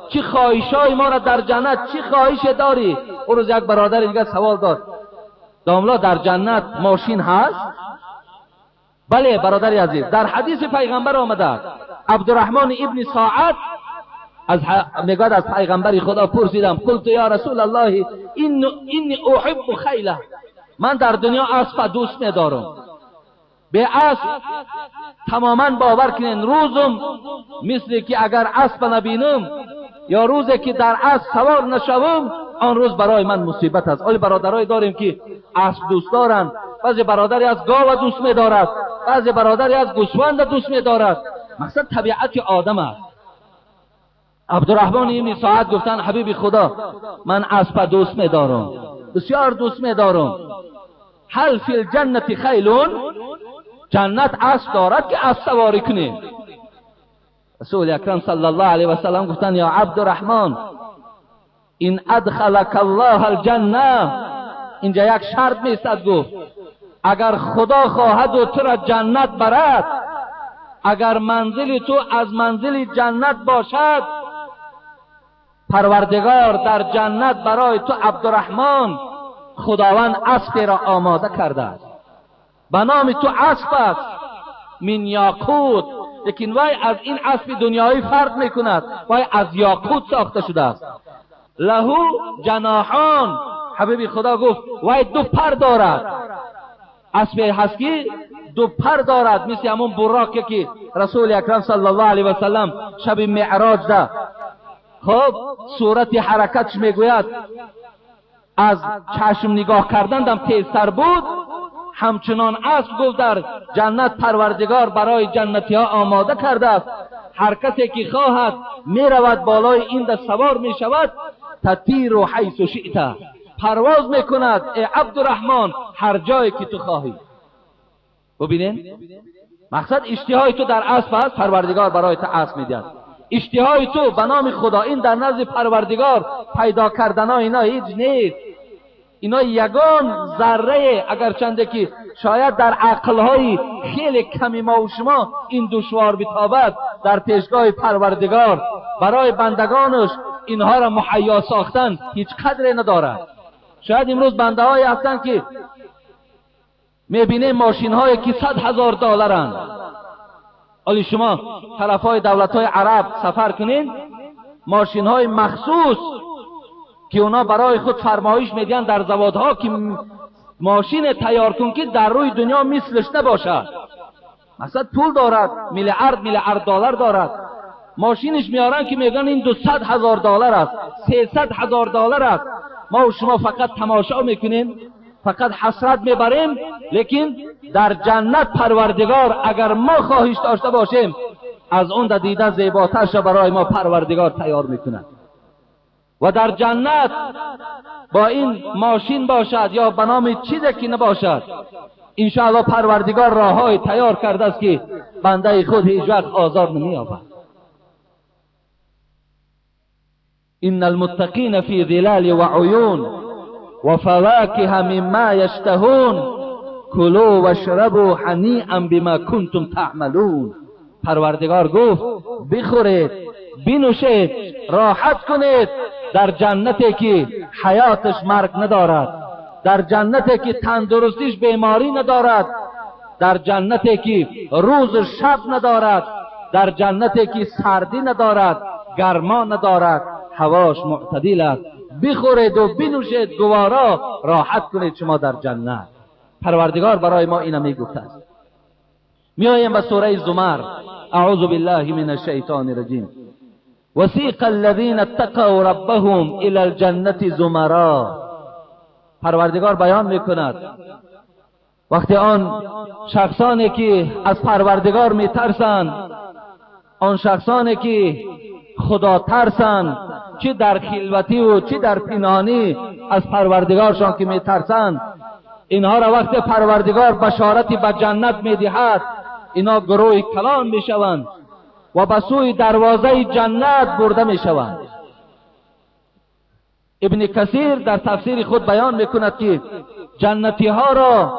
چی خواهشای ما را در جنت، چی خواهش داری. اون روز یک برادر دیگه سوال داد داملا در جنت ماشین هست؟ بله برادر عزیز، در حدیث پیغمبر آمده. عبدالرحمن ابن ساعد میگوید از پیغمبر خدا پرسیدم قلت یا رسول الله اینی احب خیله، من در دنیا اسب دوست ندارم. به اسب تماما باور کنین. روزم مثل که اگر اسب نبینم یا روزی که در اسب سوار نشوم آن روز برای من مصیبت است. آیا برادرای داریم که اسب دوست دارند، بعضی برادری از گاو دوست می‌دارد، بعضی برادری از گوسفند دوست می‌دارد. مقصد طبیعت آدم است. عبدالرحمن این ساعت گفتن حبیب خدا من اسب دوست می‌دارم، بسیار دوست می‌دارم. هل فی الجنت خیلون؟ جنت اسب دارد که اسب سواری کنی؟ رسول اکرم صلی الله علیه و سلم گفتن یا عبدالرحمن این ادخلک الله الجنه، اینجا یک شرط میستد. گفت اگر خدا خواهد و تو را جنت برد، اگر منزل تو از منزل جنت باشد، پروردگار در جنت برای تو عبدالرحمن خداوند اسبی را آماده کرده است، به نام تو اسب است من یاقوت، لیکن وای از این اسب دنیایی فرق میکند، وای از یاقوت ساخته شده است. لهو جناحان، حبیب خدا گفت وای دو پر دارد. اسب هست که دو پر دارد، مثل همون براقی که رسول اکرم صلی الله علیه و سلم شب معراج ده خب صورت حرکتش میگوید از چشم نگاه کردن دم تیزتر بود. همچنان اسب گفت در جنت پروردگار برای جنتی ها آماده کرده است، هر کسی که خواهد میرود بالای این دست سوار میشود. تطیر و حیث شئت، پرواز میکند ای عبدالرحمن هر جایی که تو خواهی. ببینین مقصد اشتهای تو در اسب است، پروردگار برای تو اسب میدهد. اشتهای تو به نام خدا این در نزد پروردگار پیدا کردن ها اینا هیچ نیست. اینا یگان ذره، اگر چنده که شاید در عقلهای خیلی کمی ما و شما این دشوار بتابد، در پیشگاه پروردگار برای بندگانش اینها را مهیا ساختن هیچ قدری ندارد. شاید امروز بنده های هستند که میبینه ماشین هایی که $100,000 ولی شما طرف های دولت های عرب سفر کنین، ماشین های مخصوص که اونا برای خود فرمایش میدن در زوادها که ماشین تیار کن که در روی دنیا مثلش نباشد. مثلا پول دارد، میلیارد دلار دارد، ماشینش میارن که میگن این $200,000 است، $300,000 است. ما و شما فقط تماشا میکنیم، فقط حسرت میبریم. لیکن در جنت پروردگار اگر ما خواهش داشته باشیم از اون دیده زیباترش برای ما پروردگار تیار میکند. و در جنت با این ماشین باشد یا به نام چیزی که نباشد، انشاءالله پروردگار راههای تیار کرده است که بنده خود هیچ وقت آزار نمی‌یابد. ان المتقین فی ظلال و عیون و فواکه مما یشتهون کلوا واشربوا هنیئا بما کنتم تعملون. پروردگار گفت بخورید، بنوشید، راحت کنید در جنتی که حیاتش مرگ ندارد، در جنتی که تندرستیش بیماری ندارد، در جنتی که روز شب ندارد، در جنتی که سردی ندارد، گرما ندارد، هواش معتدل است. بخورید و بنوشید، گوارا راحت کنید شما در جنت. پروردگار برای ما اینو میگفته است. میایم به سوره زمر. اعوذ بالله من الشیطان الرجیم. وسیق الذین اتقوا ربهم الی الجنة زمرا. پروردگار بیان میکند وقتی آن شخصانی که از پروردگار میترسند، آن شخصانی که خدا ترسند، چه در خلوتی و چه در پنهانی از پروردگارشان که میترسند، اینها را وقت پروردگار بشارتی به جنت میدهد، اینا گروه کلان میشوند و به سوی دروازه جنت برده میشوند. ابن کثیر در تفسیر خود بیان میکند که جنتی ها را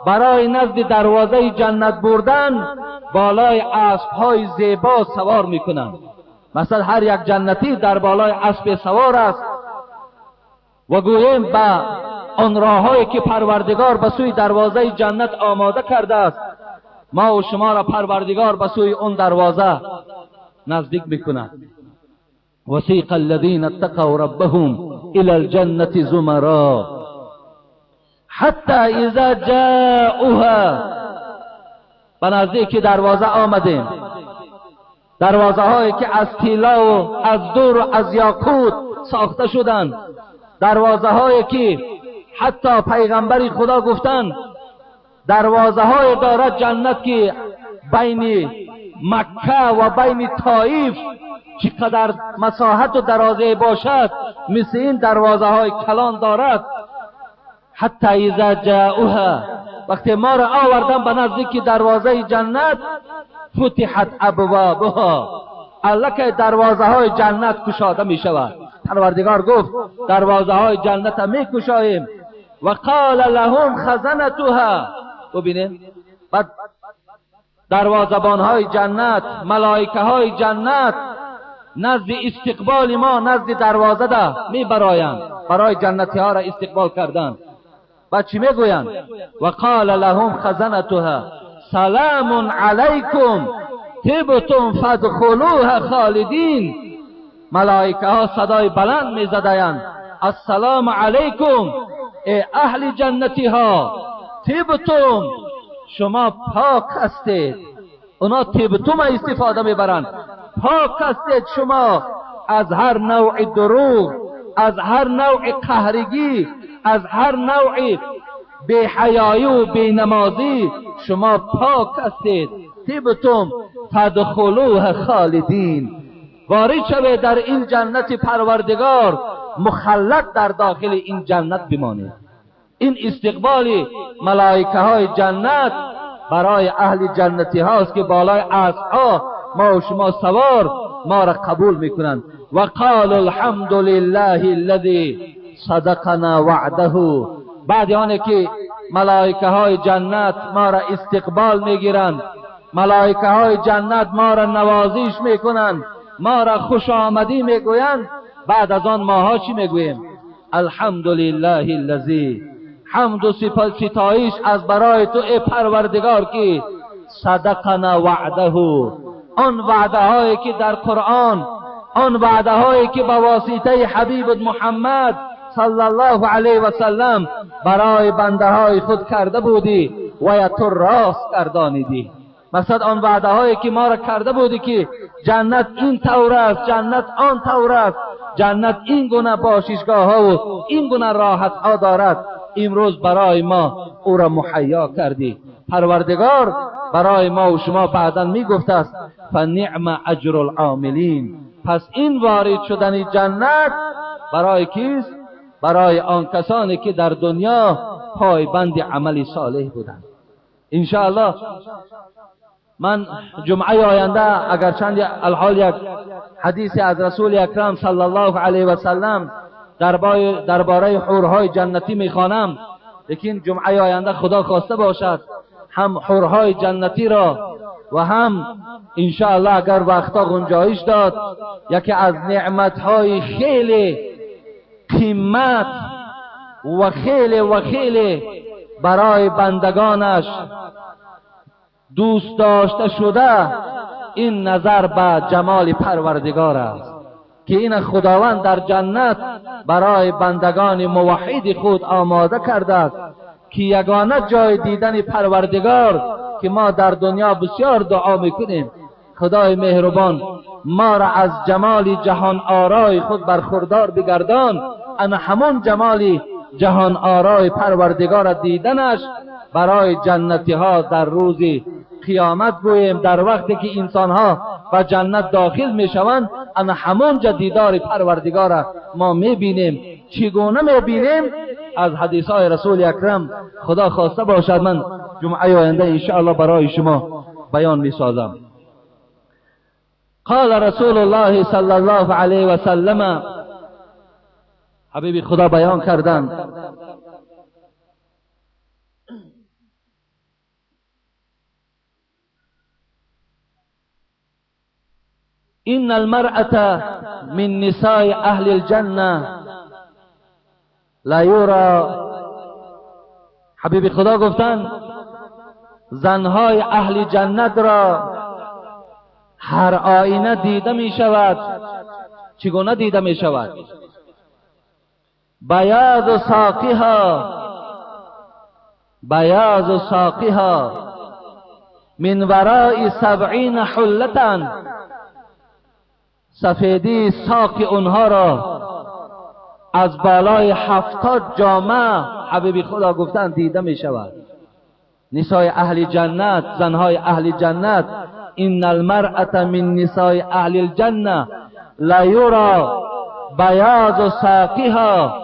برای نزد دروازه جنت بردن بالای اسب های زیبا سوار میکنند. مثلا هر یک جنتی در بالای اسب سوار است و گوییم به آن راههایی که پروردگار به سوی دروازه جنت آماده کرده است، ما و شما را پروردگار به سوی اون دروازه نزدیک میکند. وسیق الذین اتقوا ربهم الی الجنة زمرا حتی اذا جاءوها. به نزدیک دروازه آمدیم. دروازه هایی که از طلا و از دور و از یاقوت ساخته شدند، دروازه هایی که حتی پیغمبر خدا گفتند دروازه های دارد جنت که بین مکه و بین طائف چقدر مساحت و درازه باشد، مثل این دروازه های کلان دارد. حتی اذا جاؤها، وقتی ما را آوردن به نزدیک دروازه جنت، فتحت ابوابها، الکه دروازه های جنت گشاده می شود. پروردگار گفت دروازه های جنت می گشاییم. و قال لهم خزنتها، ببینید بعد دروازه‌بان های جنت، ملائکه های جنت نزد استقبال ما نزد دروازه ده می برایند، برای جنتی ها را استقبال کردن. بعد چی می گویند؟ و قال لهم خزنتها سلام علیکم طبتم فادخلوها خالدین. ملائکه ها صدای بلند می زدند السلام علیکم ای اهل جنتی ها، طبتم شما پاک هستید. اونا طبتم استفاده میبرند، پاک هستید شما از هر نوع دروغ، از هر نوع قهرگی، از هر نوع بی‌حیایی و بی‌نمازی، شما پاک هستید. طبتم فادخلوها خالدین، وارد شوید در این جنت پروردگار، مخلد در داخل این جنت بمانید. این استقبال ملائکه های جنت برای اهل جنتی هاست که بالای اسبها ما و شما سوار ما را قبول میکنند. و قال الحمد لله الذي صدقنا وعده. بعد آنه که ملائکه های جنت ما را استقبال میگیرند، ملائکه های جنت ما را نوازش میکنند، ما را خوش آمدی میگویند، بعد از آن ماها چی میگوییم؟ الحمد لله الذی، حمد و ستایش از برای تو ای پروردگار که صدقنا وعده، آن وعده هایی که در قرآن، آن وعده هایی که به واسطه حبیب محمد صلی الله علیه و سلم برای بنده های خود کرده بودی و تو راست گردانیدی. مقصد آن وعده هایی که ما را کرده بودی که جنت این طور است، جنت آن طور است، جنت این گونه باششگاه ها و این گونه راحت ها دارد، امروز برای ما او را مهیا کردی. پروردگار برای ما و شما بعداً می گفت است فنعم اجر العاملین. پس این وارد شدن جنت برای کیست؟ برای آن کسانی که در دنیا پایبند عمل صالح بودند. انشاءالله من جمعه آینده اگرچند الحال یک حدیث از رسول اکرم صلی الله علیه و سلم درباره حورهای جنتی میخوانم، لیکن جمعه آینده خدا خواسته باشد هم حورهای جنتی را و هم انشاءالله اگر وقتا گنجایش داد یکی از نعمتهای خیلی قیمت و خیلی برای بندگانش دوست داشته شده، این نظر به جمال پروردگار است که این خداوند در جنت برای بندگان موحد خود آماده کرده است که یگانه جای دیدن پروردگار که ما در دنیا بسیار دعا میکنیم خدای مهربان ما را از جمال جهان آرای خود برخوردار بگردان. انا همون جمال جهان آرای پروردگار دیدنش برای جنتی ها در روز قیامت گوییم، در وقتی که انسان ها به جنت داخل می شوند، انا همون دیدار پروردگار ما می بینیم. چگونه می بینیم؟ از حدیث های رسول اکرم خدا خواسته باشد من جمعه آینده انشاءالله برای شما بیان می سازم. قال رسول الله صلی الله علیه و سلم، حبیب خدا بیان کردند ان المرأة من نساء اهل الجنه لا یرا. حبیب خدا گفتند زنهای اهل جنت را هر آینه دیده می شود. چگونه دیده می شود؟ بیاض ساقها، بیاض ساقها، من وراء 70 حلة، سفیدی ساق اونها را از بالای 70 جامه حبیب خدا گفتن دیده می شود. نسای اهل جنت، زنهای اهل جنت، ان المرأة من نسای اهل الجنه لا یرى بیاض ساقها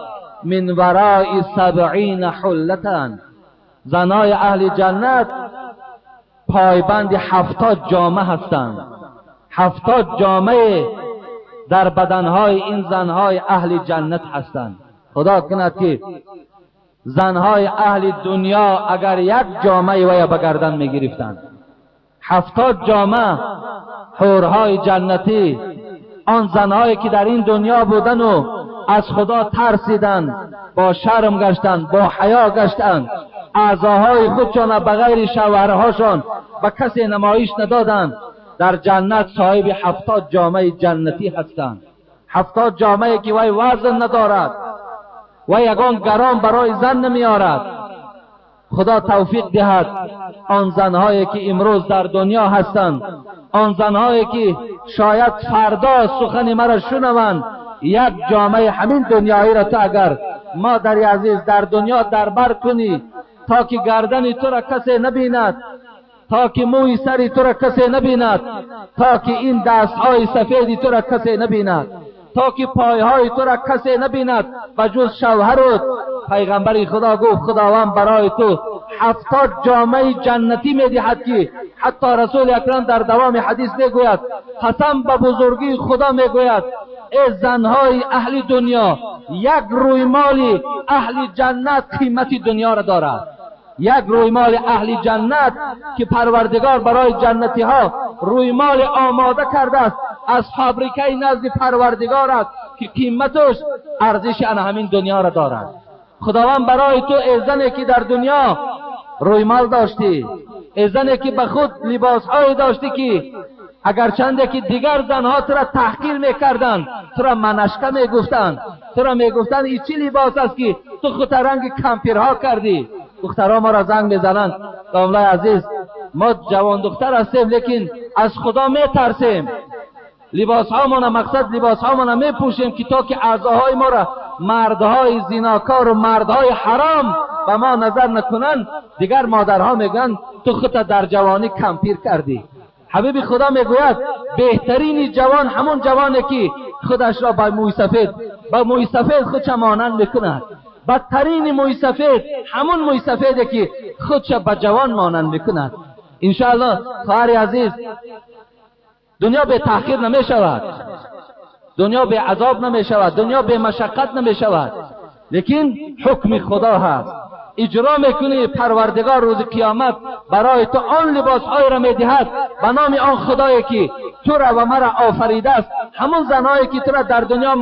من وراء 70 حلة. زنهای اهل جنت پایبند 70 جامه هستند. 70 جامه در بدنهای این زنهای اهل جنت هستند. خدا کند که زنهای اهل دنیا اگر یک جامه وی به گردن می گرفتند، 70 جامه حورهای جنتی، آن زنهایی که در این دنیا بودن و از خدا ترسیدند، با شرم گشتند، با حیا گشتند، اعضاهای خودشان بغیر شوهرهاشان به کسی نمایش ندادند، در جنت صاحب 70 جامه جنتی هستند. 70 جامه که وی وزن ندارد و یگان گرام برای زن نمی آرد. خدا توفیق دهد آن زنهایی که امروز در دنیا هستند، آن زنهایی که شاید فردا سخن مرا شنوند، یک جامه همین دنیایی را تو اگر مادری عزیز در دنیا دربر کنی تا که گردن تو را کسی نبیند، تا که موی سری تو را کسی نبیند، تا که این دستهای سفیدی تو را کسی نبیند، تا که پایهای تو را کسی نبیند و جز شوهرت. پیغمبر خدا گفت خداوند برای تو 70 جامه جنتی میدهد که حتی رسول اکرم در دوام حدیث میگوید، قسم به بزرگی خدا میگوید ای زنهای اهل دنیا، یک رویمال اهل جنت قیمت دنیا را دارد. یک رویمال اهل جنت که پروردگار برای جنتی ها رویمال آماده کرده است، از فابریکه نزد پروردگار است که قیمتش ارزش آن همین دنیا را دارد. خداوند برای تو ای زنی که در دنیا رویمال داشتی، ای زنی که به خود لباس های داشتی که اگرچنده که دیگر زنها تو را تحقیر میکردند، تو را منشکه میگفتند، تو را میگفتند این چی لباس است که تو خود رنگ کمپیرها کردی. دخترها ما را زنگ میزنند داملای عزیز ما جوان دختر هستیم لیکن از خدا میترسیم، لباس ها ما مقصد لباس ها ما میپوشیم که تا که اعضاهای ما را مردهای زیناکار و مردهای حرام به ما نظر نکنند. دیگر مادرها میگن تو خودت در جوانی کمپیر کردی. حبیب خدا میگوید بهترین جوان همون جوانی که خودش را با موی سفید خودش مانند میکند. بدترین موی سفید همون موی سفیدی که خودش به جوان مانند میکند. انشاءالله خواهر عزیز، دنیا به تحقیر نمی شود، دنیا به عذاب نمی شود، دنیا به مشقت نمی شود، لیکن حکم خدا هست. اجرا میکنی پروردگار روز قیامت برای تو آن لباس های را میدهد به نام آن خدایی که تو را و مرا آفریده است. همون زنهایی که تو را در دنیا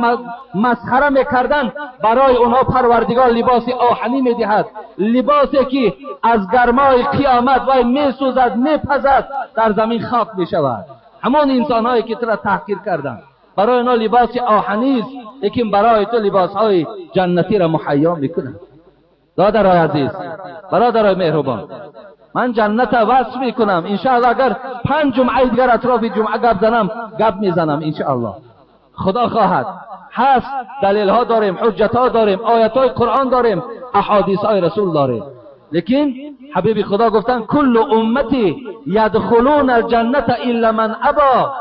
مسخره میکردن برای اونها پروردگار لباس آهنی میدهد، لباسی که از گرمای قیامت وای میسوزد میپزد در زمین خاک میشود. همون انسانهایی که تو را تحقیر کردند برای اونها لباس آهنی است، لیکن برای تو لباس های جنتی را مهیا میکنند. برادرای عزیز، برادرای مهربان، من جنت وصف میکنم. انشاءالله اگر 5 جمعه دیگر اطراف جمعه گپ میزنم انشاءالله. خدا خواهد هست، دلیل ها داریم، حجت ها داریم، آیات های قرآن داریم، احادیث های رسول داریم، لیکن حبیب خدا گفتن کل امتی یدخلون الجنت الا من ابا.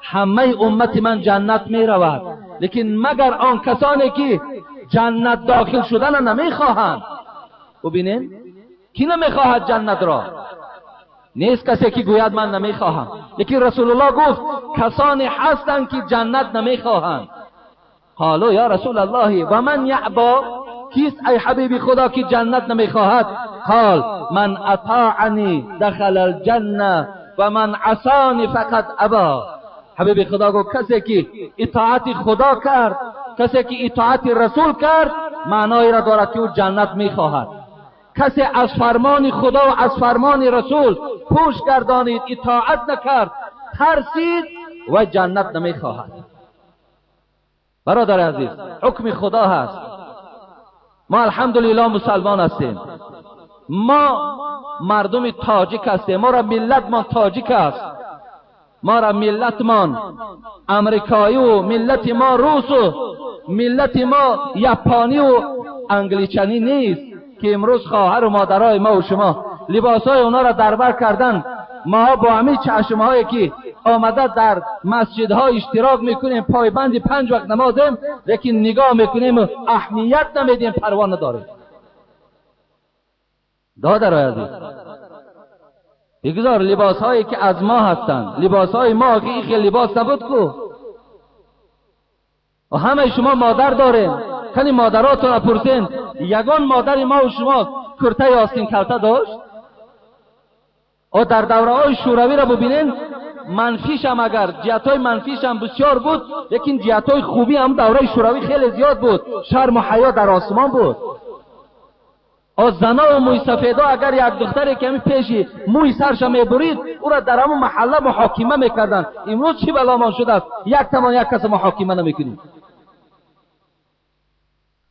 همه امت من جنت می رود لیکن مگر آن کسانی که جنت داخل شدن نمیخواهند. ببینین کی نمیخواهد جنت را؟ نیست کسی که گوید من نمیخواهم، لیکن رسول الله گفت کسانی هستند که جنت نمیخواهند. قالوا یا رسول الله و من یعبا، کیست ای حبیب خدا که جنت نمیخواهد؟ قال من اطاعنی دخل الجنه و من عصانی فقط ابا. حبیب خدا گفت کسی که اطاعت خدا کرد، کسی که اطاعت رسول کرد، معنای را دارد که او جنت میخواهد. کسی از فرمان خدا و از فرمان رسول پوش گردانید، اطاعت نکرد، ترسید و جنت نمیخواهد. برادر عزیز، حکم خدا هست. ما الحمدلله مسلمان هستیم، ما مردم تاجیک هستیم، ما را ملت ما تاجیک است، ما را ملت ما امریکایی و ملت ما روس و ملت ما یپانی و انگلیچنی نیست که امروز خواهر و مادرای ما و شما لباسای اونا را دربر کردن. ما با همین چشمهایی که آمده در مسجدها اشتراک میکنیم، پایبند 5 وقت نمازیم، لیکن نگاه میکنیم اهمیت نمیدیم، پروا نداریم. دادرای عزیز، بگذار لباس هایی که از ما هستند، لباس های ما که این خیلی لباس نبود کو، و همه شما مادر دارین، کنی مادراتون را پرسین، یگان مادر ما و شما کرته آستین کلته داشت؟ و در دوره های شوروی را ببینین، منفیش هم اگر جهت های منفیش هم بسیار بود، لیکن جهت های خوبی هم دوره شوروی خیلی زیاد بود. شرم و حیا در آسمان بود. و زنا و موی سفیدا اگر یک دختری کمی پیشی موی سرش میبرید، او را در همون محله محاکمه میکردن. امروز چی بلامان شده است؟ یک تمام یک کس محاکمه نمیکنید.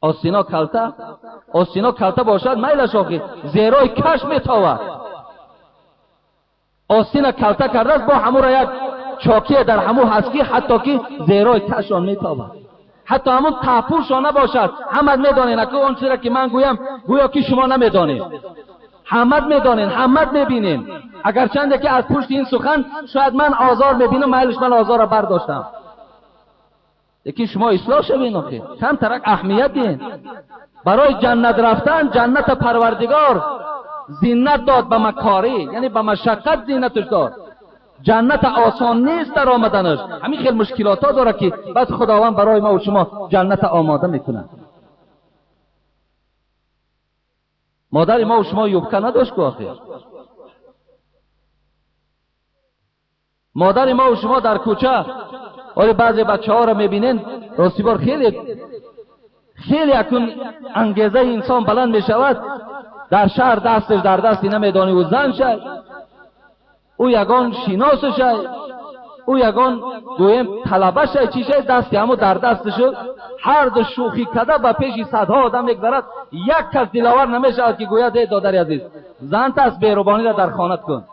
آستینا کلته باشد میلش آخی زیرای کش میتاود. آستین کلته کرده است، با همون را یک چاکی در همون هسکی حتی که زیرای کشان میتاود. حتی همون تپوشان نباشد. همه میدانین اکو اون چیزی که من گویم گویا که شما نمیدانین. همه میدانین، همه میبینین. اگر چنده که از پشت این سخن شاید من آزار میبینم، میلش من آزار را برداشتم، لیکن شما اصلاح شوین. آخه کم ترک اهمیت دین. برای جنت رفتن، جنت پروردگار زینت داد به مکاری، یعنی به مشقت زینتش داد. جنت آسان نیست در آمدنش، همین خیلی مشکلات ها داره که بس خداوند برای ما و شما جنت آماده میکنه. مادر ما و شما یوبکه نداشت که آخر مادر ما و شما در کوچه، ولی بعضی بچه ها را میبینین راستی بار خیلی اکن انگیزه انسان بلند میشود، در شهر دستش در دستی نمیدانی و زن شد، او یگان شیناس شد، او یگان گویم طلبه شد، چی شد دستی همو در دست شد. هر دو شوخی کده با پیشی صدها آدم میگذرد، یک کس دلاور نمیشود که گوید ای دادر عزیز زن تست بیروبانی را در خانت کن،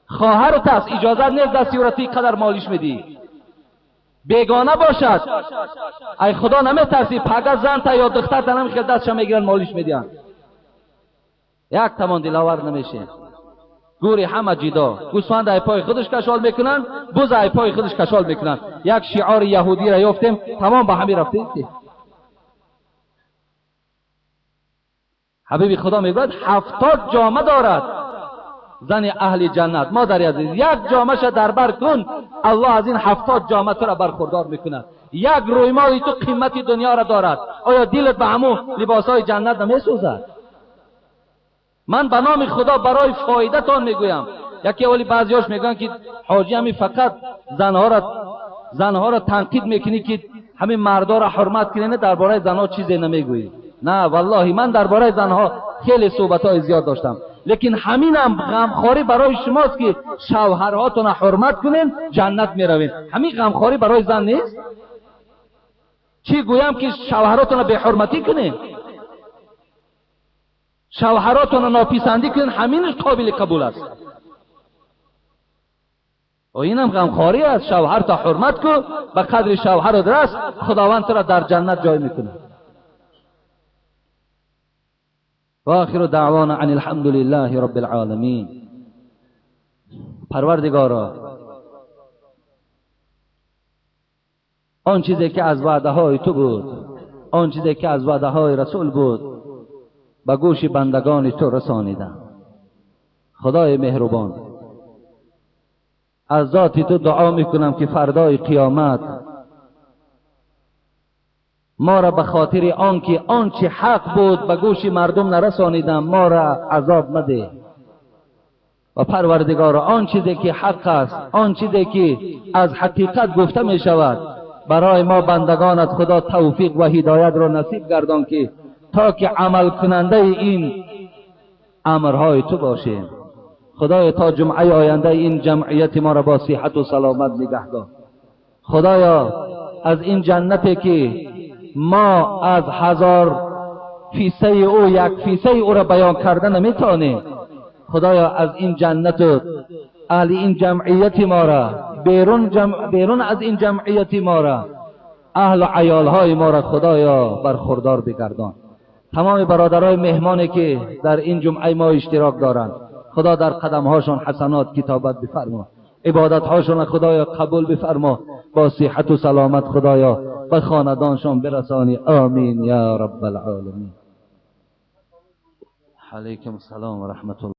خواهر تست اجازه نیست دستی او را توی قدر مالیش میدی، بیگانه باشد. ای خدا نمیترسی پگه زن تا یا دختر تا نمیخواد دستش میگیرن مالیش میدین، یک توان دلاور نمیشه. گوری همه جدا، گوسفند ای پای خودش کشال میکنن، بز ای پای خودش کشال میکنن. یک شعار یهودی را یافتیم، تمام به همین رفتیم. حبیب خدا میگوید 70 جامه دارد زن اهل جنت. مادر عزیز یک جامه شو دربر کن، الله از این 70 جامه تو را برخوردار میکند. یک رویمالی تو قیمت دنیا را دارد. آیا دلت به همون لباسای جنت نمیسوزد؟ من به نام خدا برای فایده تان میگویم. یکی اولی بعضیاش میگن که حاجی همین فقط زنها را تنقید میکنی که همین مردا را حرمت کنی، درباره زنها چیزی نمیگویی. نه والله من درباره زنها خیلی صحبت‌های زیاد داشتم، لیکن همینم غمخواری برای شماست که شوهرهاتون حرمت کنین جنت میروین. همین غمخواری برای زن نیست؟ چی گویم که شوهراتون به حرمتی کنین، شوهراتون ناپسندی کنین، همینش قابل قبول است. و اینم غمخواری است. شوهر تا حرمت کن، به قدر شوهر درست خداوند تو را در جنت جای میکنه. و آخر دعوانا عن الحمد لله رب العالمین. پروردگارا آن چیزی که از وعده های تو بود، آن چیزی که از وعده های رسول بود، به گوش بندگان تو رسانیدم. خدای مهربان، از ذات تو دعا میکنم که فردای قیامت ما را به خاطر آنکه آنچه حق بود به گوش مردم نرسانیدم ما را عذاب مده. و پروردگار آن چیزی که حق است، آن چیزی که از حقیقت گفته می شود، برای ما بندگانت خدا توفیق و هدایت را نصیب گردان که تا که عمل کننده این امرهای تو باشیم. خدایا تا جمعه آینده این جمعیت ما را با صحت و سلامت نگه دار. خدایا از این جنتی که ما از 1000 فیصه او یک فیصه او را بیان کردن نمیتونه. خدایا از این جنت و اهل این جمعیت ما را بیرون از این جمعیت ما را، اهل و عیالهای ما را خدایا برخوردار بگردان. تمام برادرای مهمانی که در این جمعه ما اشتراک دارند خدا در قدمهاشون حسنات کتابت بفرما، عبادتهاشون خدایا قبول بفرما، با صحت و سلامت خدایا به خاندانشون برسانی. آمین یا رب العالمین. علیکم السلام و رحمت الله.